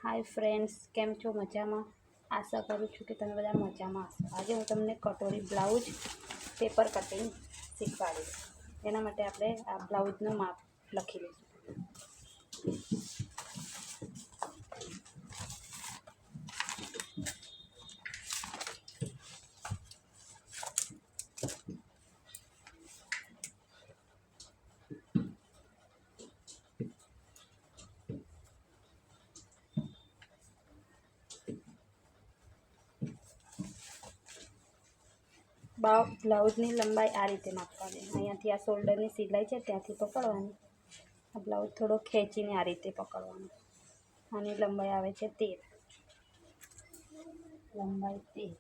Hi friends, केम छो? मजामां? आशा करूँ छूँ कि तमे बधा मजामां हशो। आज हूँ तमने कटोरी ब्लाउज पेपर कटिंग शीखवाड़ीश। एना माटे आपणे आ ब्लाउजनुं माप लखी लईशुं। ब्लाउजनी लंबाई आ रीते मापवानी। अहींयाथी आ शोल्डरनी सिलाई छे त्यांथी पकड़वानी। आ ब्लाउज थोड़ो खेंचीने आ रीते पकड़वानो। आनी लंबाई आवे छे 13। लंबाई 13।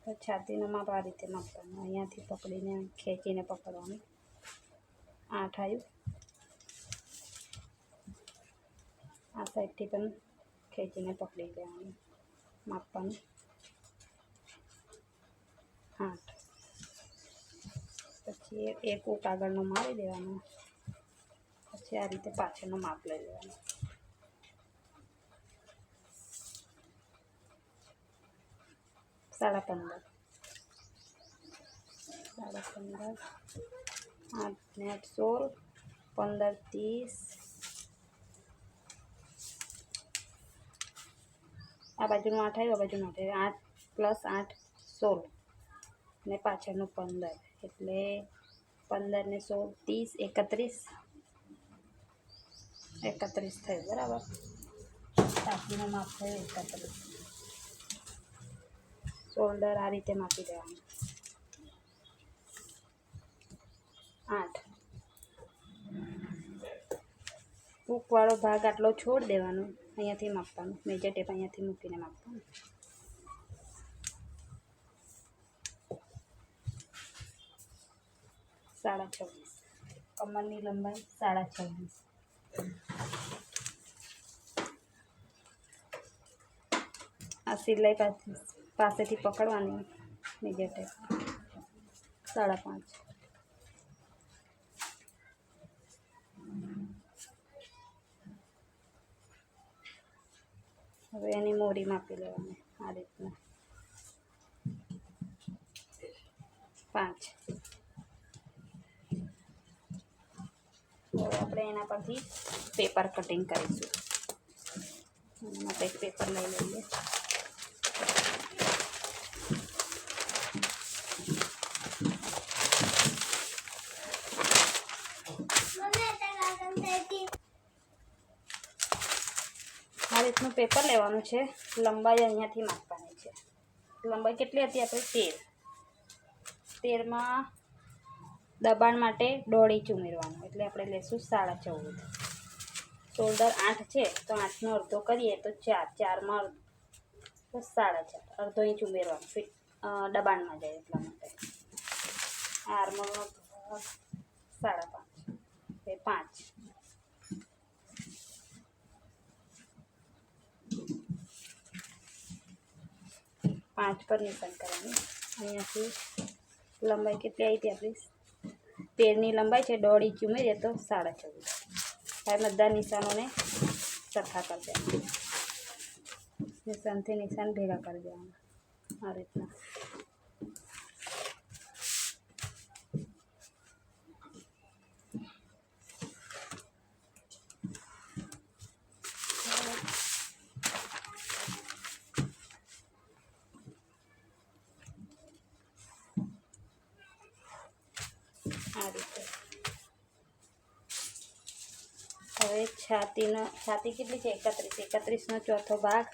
तो छातीनुं माप आ रीते मापवानुं। अहींयाथी पकड़ीने खेंचीने पकड़वानुं। 8 आव्युं। आ साइडथी पण खेंचीने पकड़ी लेवानुं। मापवानुं 8। पछी एक हुक आगळनो मारी देवानो। पछी आ रीते पाछळनो माप लई लेवानुं। 15.5 15 8 ने 8 16 15 30। आ बाजुनुं 8 आव्युं, आ बाजुनुं 8 आव्युं। 8 + 8 16 ने पाछळनुं 15 એટલે 15 ने 16 30 31 31 થયું બરાબર। છાતીનું માપ થયું 31। શોલ્ડર આ રીતે માપી દેવાનું 8। હૂકવાળો ભાગ આટલો છોડ દેવાનો। અહીંયાથી માપવાનું। મેજર ટેપ અહીંયાથી મૂકીને માપવાનું। 26.5। કમરની લંબાઈ 26.5। આ સિલાઈ પાસેથી પકડવાની મેજર ટેપ 5.5। હવે એની મોરી માપી લેવાની આ રીતના 5। હવે આપણે એના પરથી પેપર કટિંગ કરીશું। એના માટે એક પેપર લઈ લઈએ। આ રીતનું પેપર લેવાનું છે। લંબાઈ અહીંયાથી માપવાની છે। લંબાઈ કેટલી હતી આપણે 13। 13માં દબાણ માટે 1.5 ઇંચ ઉમેરવાનું એટલે આપણે લેશું 14.5। શોલ્ડર 8 છે તો 8નો અડધો કરીએ તો 4। 4માં તો 4.5 અડધો ઇંચ ઉમેરવાનું ફિટ દબાણમાં જાય એટલા માટે। આર્મરનો 5.5 એ 5। 5 પર નિશાન કરવાનું। અહીંયાથી લંબાઈ કેટલી આવી હતી આપણી 13ની લંબાઈ છે 1.5 ઇંચ ઉમેરીએ તો 14.5। હવે બધા નિશાનોને સરખા કરી દેવાના। નિશાનથી નિશાન ભેગા કરી દેવાના આ રીતના। આ રીતે હવે છાતી કેટલી છે 31। 31નો ચોથો ભાગ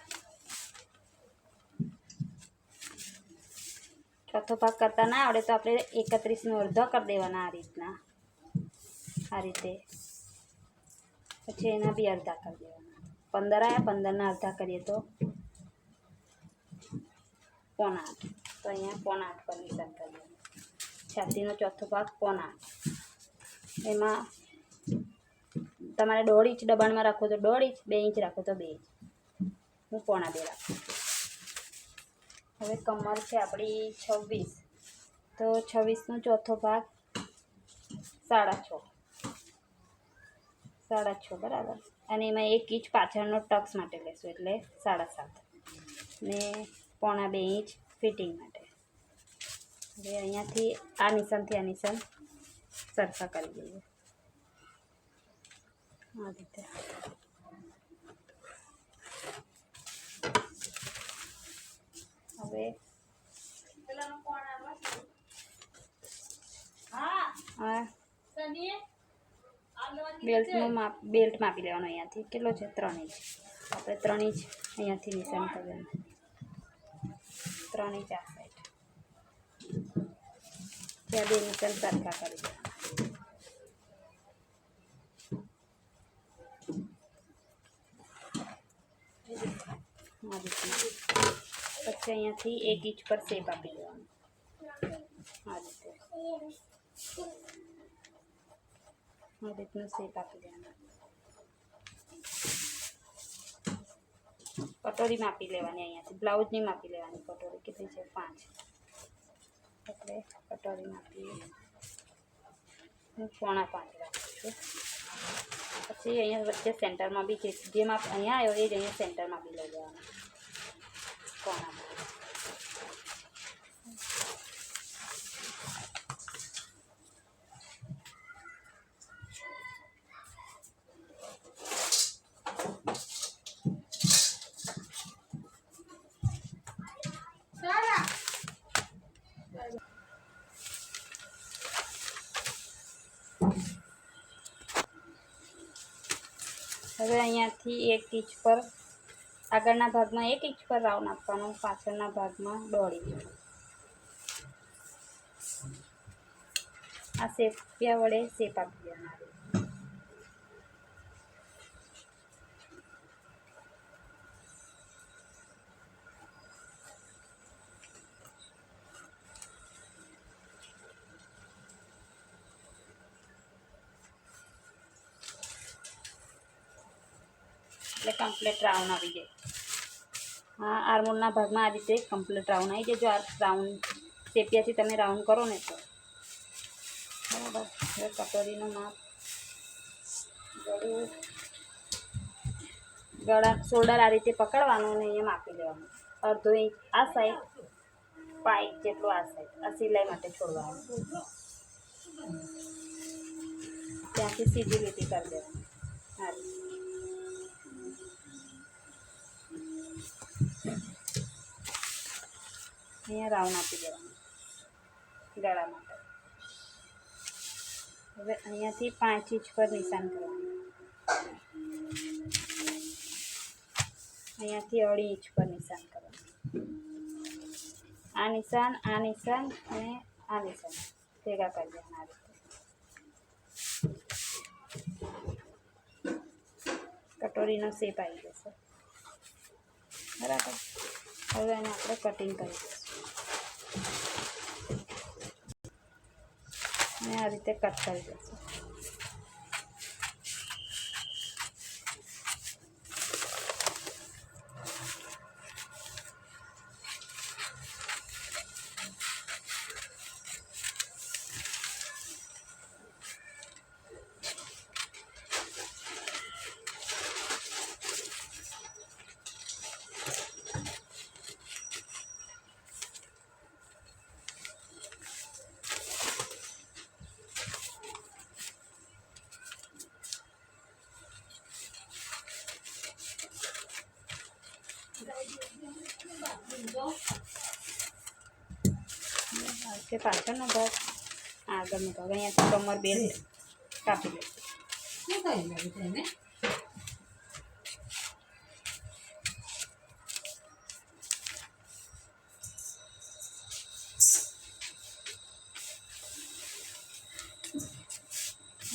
કરતા ના આવડે તો આપણે 31નો અડધો કરી દેવાના આ રીતના આ રીતે। પછી એના બી અડધા કરી દેવાના 15 આવ્યા। 15ના અડધા કરીએ તો 7.5। તો અહીંયા 7.5 પર નિશાન કરી દેવાનું। છાતીનો ચોથો ભાગ 7.5। એમાં તમારે 1.5 ઇંચ દબાણમાં રાખો તો 1.5 ઇંચ, 2 ઇંચ રાખો તો 2 ઇંચ। હું 7.5 રાખું છું। હવે કમર છે આપણી 26 તો 26નો ચોથો ભાગ સાડા છ બરાબર. અને એમાં 1 ઇંચ પાછળનો ટક્સ માટે લેશું એટલે 7.5 ને 1.25 ઇંચ ફિટિંગ માટે. હવે અહીંયાથી આ નિશાનથી આ નિશાન સરખા કરી દઈએ આ રીતે. હવે બેલ્ટ માપી લેવાનો. અહીંયાથી કેટલો છે? 3 ઇંચ. આપણે 3 ઇંચ અહીંયાથી નિશાન કરવાનું. 3 ઇંચ આ સાઈડ. ત્યાં 2 નિશાન સરખા કરી દેવાના. પછી અહીંયાથી 1 ઇંચ પર શેપ આપી દેવાનું આ રીતે. આ રીતનો શેપ આપી દેવાનો. કટોરી માપી લેવાની. અહીંયાથી બ્લાઉઝની માપી લેવાની. કટોરી કેટલી છે? 5. એટલે કટોરી માપી હું 4.5 રાખું છું. પછી અહીંયા વચ્ચે સેન્ટરમાં બી જે માપ અહીંયા આવ્યો એ જ અહીંયા સેન્ટરમાં બી લઈ લેવાનો 4.5. હવે અહીંયાથી 1 ઇંચ પર આગળના ભાગમાં 1 ઇંચ પર રાઉન્ડ આપવાનો, પાછળના ભાગમાં 1.5 ઇંચ. આ શેપિયા વડે શેપ આપી દેવાના. એટલે કમ્પ્લીટ રાઉન્ડ આવી જાય. હા, આર્મોલના ભાગમાં આ રીતે કમ્પ્લીટ રાઉન્ડ આવી જાય. જો આ રાઉન્ડ શેપિયાથી તમે રાઉન્ડ કરો ને તો બરાબર. હવે કટોરીનું માપ ગળા શોલ્ડર આ રીતે પકડવાનું અને અહીંયા માપી લેવાનું. અડધો ઇંચ આ સાઈડ, 5 ઇંચ જેટલું આ સાઈડ. આ સિલાઈ માટે છોડવાનું. ત્યાંથી સીધી લીટી કરી દેવાની. હા, અહીંયા રાઉન્ડ આપી દેવાનું ગળા માટે. હવે અહીંયાથી 5 ઇંચ પર નિશાન કરવાનું. અહીંયાથી 2.5 ઇંચ પર નિશાન કરવાનું. આ નિશાન અને આ નિશાન ભેગા કરી દેવાના આ રીતે. કટોરીનો શેપ આવી જશે બરાબર. હવે એને આપણે કટિંગ કરી દઈશું અને આ રીતે કટ કરી દઈશું. કે પાછળનો ભાગ આગળનો ભાગ અહીંયાથી કમર બેલ્ટ કાપી લઈશું.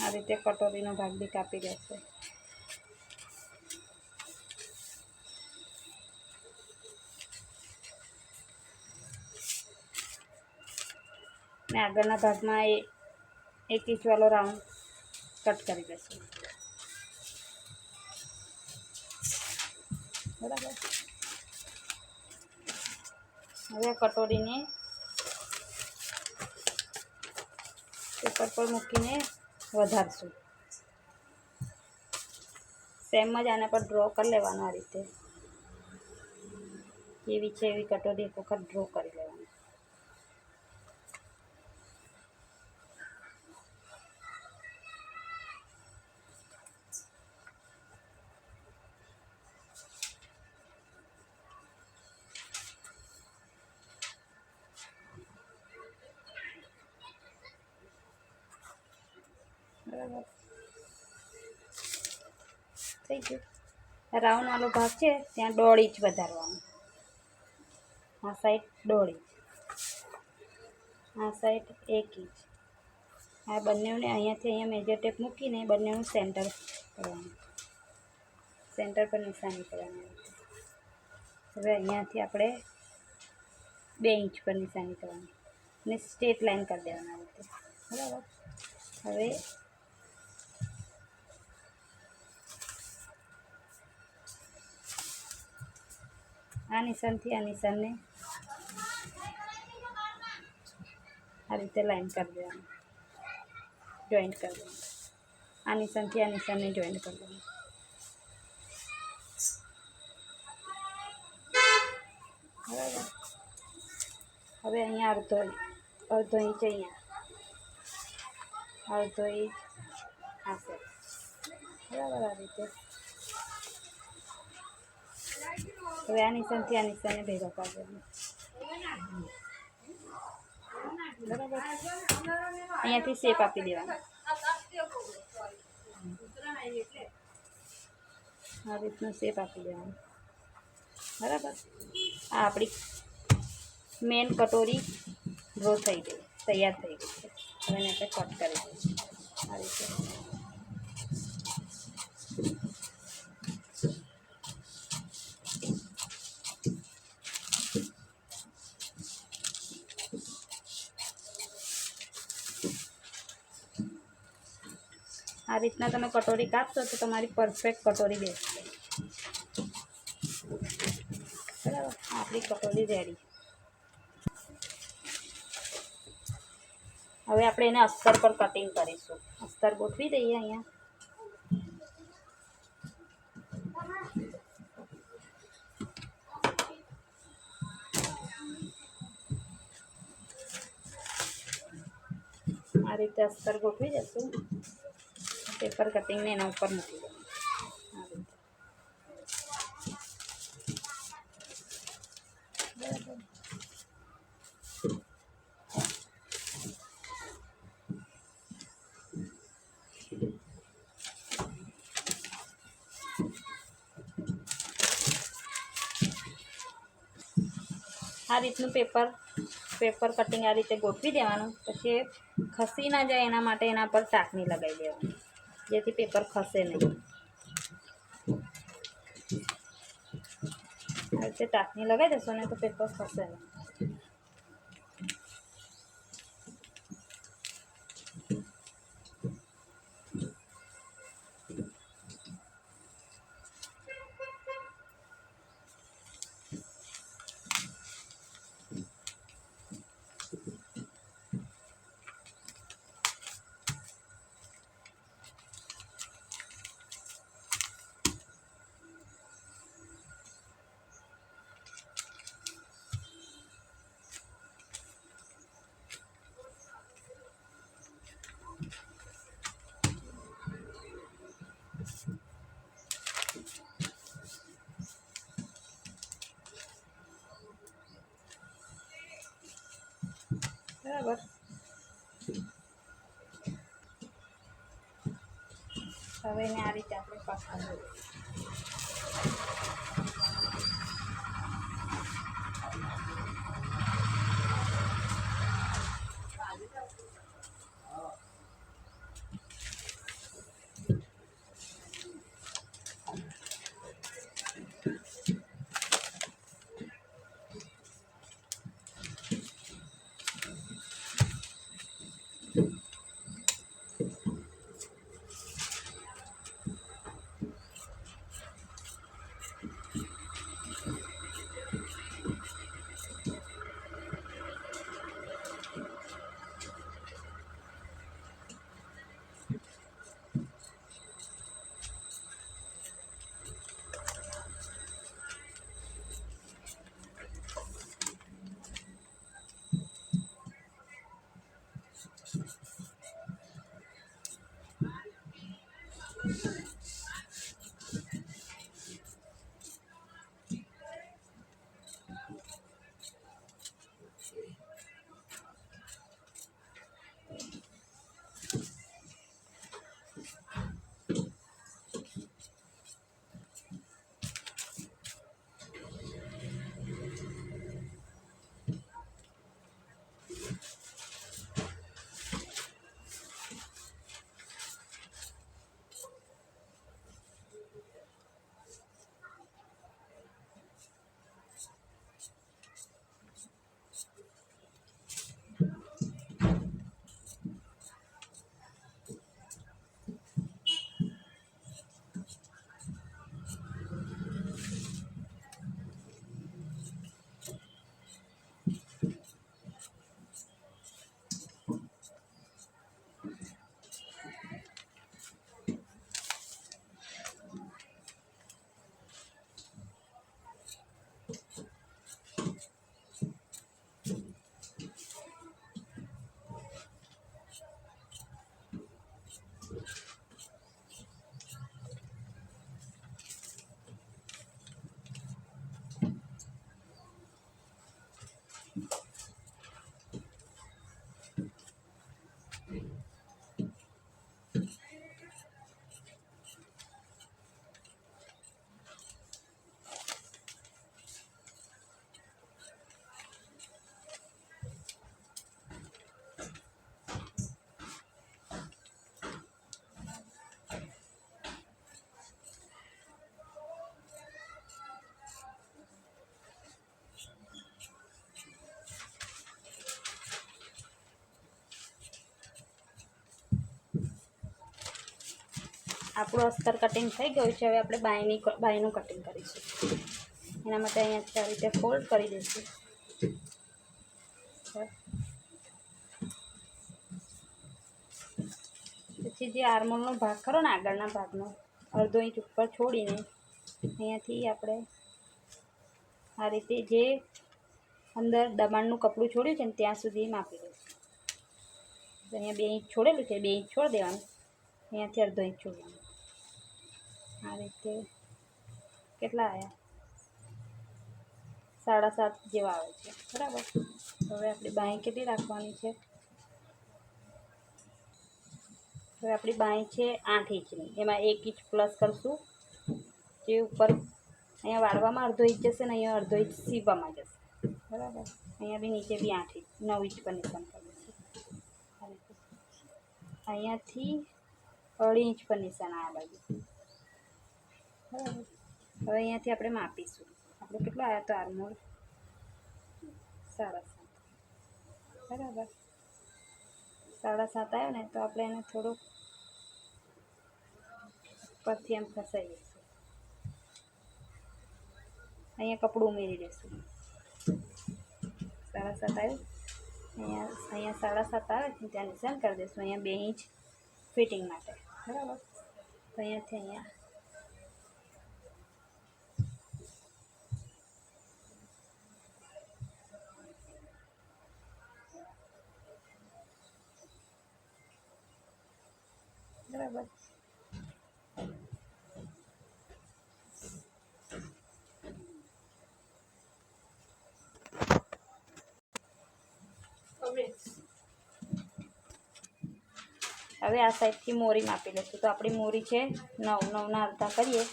આ રીતે કટોરીનો ભાગ બી કાપી લેશે. ને આગળના ભાગમાં 1 ઇંચ વાળો રાઉન્ડ કટ કરી દઈશું બરાબર. હવે કટોરીને પેપર પર મૂકીને વધારશું. સેમ જ આના પર ડ્રો કરી લેવાનું. આ રીતે જેવી છે એવી કટોરી એક વખત ડ્રો કરી લેવાની. બરાબર થઈ ગયું. રાઉન્ડ વાળો ભાગ છે ત્યાં 1.5 ઇંચ વધારવાનો. આ સાઈડ 1.5 ઇંચ, આ સાઈડ 1 ઇંચ. આ બંનેને અહીંયાથી અહીંયા મેજર ટેપ મૂકીને બંનેનું સેન્ટર કરવાનું. સેન્ટર પર નિશાની કરવાની. હવે અહીંયાથી આપણે 2 ઇંચ પર નિશાની કરવાની અને સ્ટ્રેટ લાઈન કરી દેવાના રીતે. બરાબર. હવે આ નિશાનથી આ નિશાનને આ રીતે લાઈન કરી દેવાનું, જોઈન્ટ કરી દેવાનું. આ નિશાનથી આ નિશાનને જોઈન્ટ કરી દેવાનું. બરાબર. હવે અહીંયા અડધો ઇંચ અહીંયા, અડધો ઇંચ આ સાઈડ. બરાબર. આ રીતે હવે આ નિશાનથી આ નિશાનને ભેગો કરી દેવાનું. બરાબર. અહીંયાથી શેપ આપી દેવાનો. આ રીતનો શેપ આપી દેવાનો. બરાબર. આ આપણી મેન કટોરી ડ્રો થઈ ગઈ, તૈયાર થઈ ગઈ છે. હવે એને આપણે કટ કરી દઈશું આ રીતે. આ રીતના તમે કટોરી કાપશો તો તમારી પરફેક્ટ કટોરી બેસશે. બરાબર. આપણી કટોરી રેડી. હવે આપણે એને અસ્તર પર કટિંગ કરીશું. અસ્તર ગોઠવી દઈએ અહીંયા. આ રીતે અસ્તર ગોઠવી દઈશું. પેપર કટિંગને એના ઉપર મૂકી દેવાનું. આ રીતે. બરાબર. આ રીતનું પેપર કટિંગ આ રીતે ગોઠવી દેવાનું. પછી ખસી ના જાય એના માટે એના પર ટાંકણી લગાવી દેવાની, જેથી પેપર ખસે નહીં. આ રીતે ટાંકણી લગાવી દેશો ને તો પેપર ખસે નહીં. બરાબર. હવે એને આ રીતે આપણે પાછા આપણું અસ્તર કટિંગ થઈ ગયું છે. હવે આપણે બાયનું કટિંગ કરીશું. એના માટે અહીંયા આ રીતે ફોલ્ડ કરી દઈશું. પછી જે આર્મોલનો ભાગ ખરો ને આગળના ભાગનો અડધો ઇંચ ઉપર છોડીને અહીંયાથી આપણે આ રીતે જે અંદર દબાણનું કપડું છોડ્યું છે ને ત્યાં સુધી માપી દઈશું. અહીંયા 2 ઇંચ છોડેલું છે, 2 ઇંચ છોડી દેવાનું. અહીંયાથી અડધો ઇંચ છોડવાનું. આ રીતે કેટલા આવ્યા? 7.5 જેવા આવે છે, બરાબર. હવે આપણી બાંય કેટલી રાખવાની છે? હવે આપણી બાંય છે 8 ઇંચની. એમાં 1 ઇંચ પ્લસ કરશું. જે ઉપર અહીંયા વાળવામાં અડધો ઇંચ જશે ને અહીંયા અડધો ઇંચ સીવવામાં જશે, બરાબર. અહીંયા બી નીચે બી 8 ઇંચ 9 ઇંચ પર નિશાન કરી દઈશું. અહીંયાથી 2.5 ઇંચ પર નિશાન આ બાજુ, બરાબર. હવે અહીંયાથી આપણે માપીશું. આપણે કેટલો આવ્યો તો આર્મોલ? 7.5, બરાબર. 7.5 આવ્યો ને તો આપણે એને થોડુંક પરથી એમ ફસાઈ દઈશું. અહીંયા કપડું ઉમેરી દઈશું. 7.5 આવ્યું. અહીંયા 7.5 આવે છે ત્યાં નિશાન કરી દઈશું. અહીંયા 2 ઇંચ ફિટિંગ માટે, બરાબર. તો અહીંયાથી અહીંયા બરાબર. હવે આ સાઈડથી મોરી માપી લઈશું. તો આપણી મોરી છે 9, 9ના અડધા કરીએ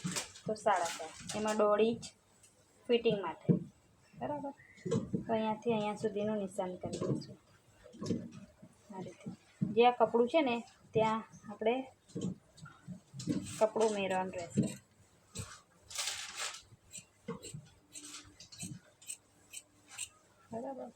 તો 4.5. એમાં 1.5 ઇંચ ફિટિંગ માટે, બરાબર. તો અહીંયાથી અહીંયા સુધીનું નિશાન કરી દઈશું. આ રીતે જે આ કપડું છે ને ત્યાં આપણે કપડું ઉમેરવાનું રહેશે, બરાબર.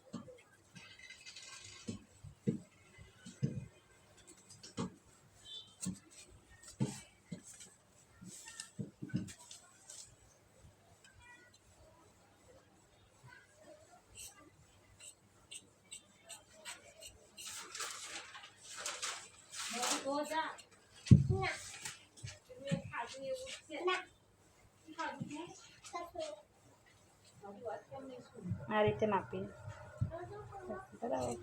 આ રીતે માપીને, બરાબર.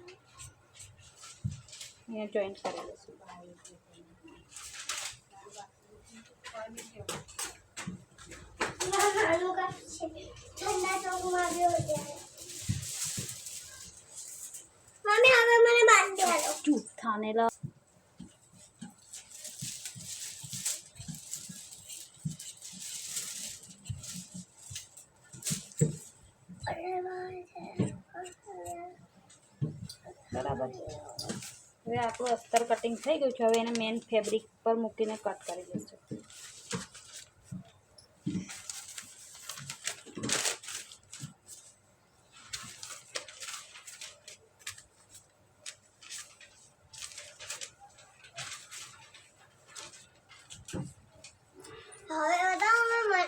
અહીંયા જોઈન્ટ કરી દઈશું. મમ્મી હવે મને બાંધી આલો. જૂઠાને લા બરાબર. હવે આપણું અસ્તર કટિંગ થઈ ગયું છે. હવે એને મેન ફેબ્રિક પર મૂકીને કટ કરી દઈશું. હવે બતાવો મને.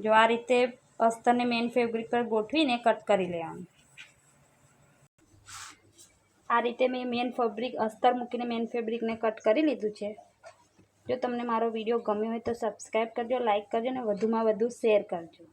જો આ રીતે અસ્તરને મેન ફેબ્રિક પર ગોઠવીને કટ કરી લેવાનું. આ રીતે મેં મેન ફેબ્રિક અસ્તર મૂકીને મેન ફેબ્રિકને કટ કરી લીધું છે. જો તમને મારો વિડીયો ગમ્યો હોય તો સબસ્ક્રાઈબ કરજો, લાઈક કરજો અને વધુમાં વધુ શેર કરજો.